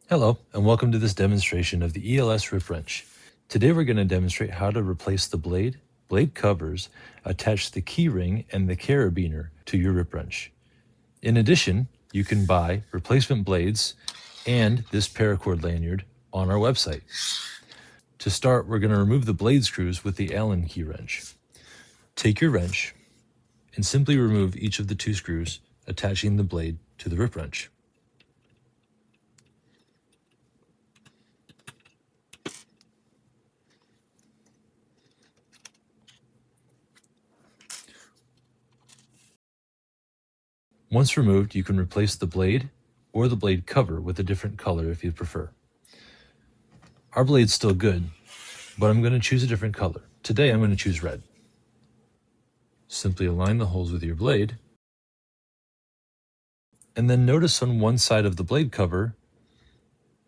Hello, and welcome to this demonstration of the ELS RipWrench. Today we're going to demonstrate how to replace the blade covers, attach the keyring and the carabiner to your RipWrench. In addition, you can buy replacement blades and this paracord lanyard on our website. To start, we're going to remove the blade screws with the Allen key wrench. Take your wrench and simply remove each of the two screws, attaching the blade to the RipWrench. Once removed, you can replace the blade or the blade cover with a different color if you prefer. Our blade's still good, but I'm going to choose a different color. Today I'm going to choose red. Simply align the holes with your blade, and then notice on one side of the blade cover,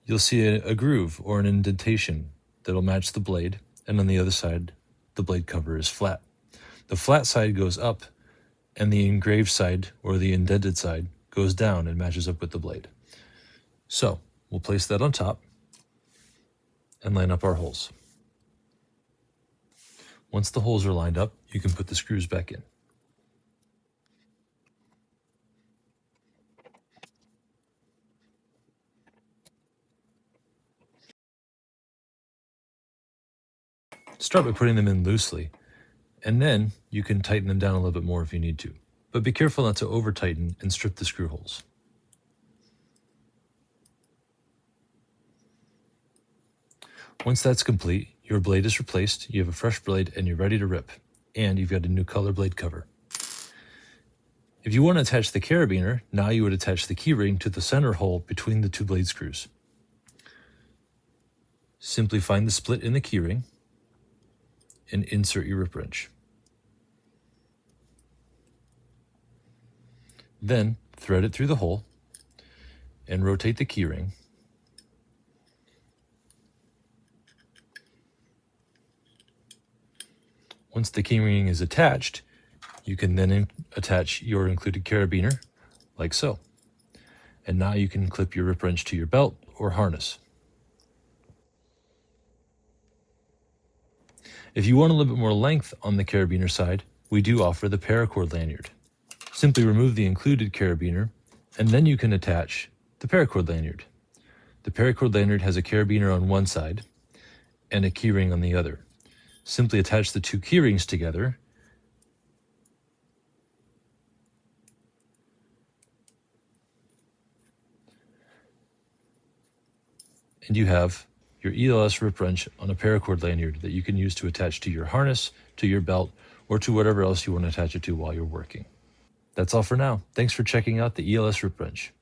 you'll see a groove or an indentation that'll match the blade, and on the other side, the blade cover is flat. The flat side goes up, and the engraved side or the indented side goes down and matches up with the blade. So we'll place that on top and line up our holes. Once the holes are lined up, you can put the screws back in. Start by putting them in loosely, and then you can tighten them down a little bit more if you need to. But be careful not to over tighten and strip the screw holes. Once that's complete, your blade is replaced, you have a fresh blade, and you're ready to rip. And you've got a new color blade cover. If you want to attach the carabiner, now you would attach the keyring to the center hole between the two blade screws. Simply find the split in the keyring and insert your rip wrench. Then thread it through the hole and rotate the keyring. Once the keyring is attached, you can then attach your included carabiner like so. And now you can clip your rip wrench to your belt or harness. If you want a little bit more length on the carabiner side, we do offer the paracord lanyard. Simply remove the included carabiner, and then you can attach the paracord lanyard. The paracord lanyard has a carabiner on one side and a keyring on the other. Simply attach the two keyrings together and you have your ELS rip wrench on a paracord lanyard that you can use to attach to your harness, to your belt, or to whatever else you want to attach it to while you're working. That's all for now. Thanks for checking out the ELS rip wrench.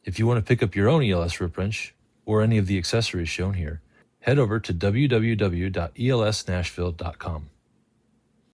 If you want to pick up your own ELS rip wrench or any of the accessories shown here, head over to www.elsnashville.com.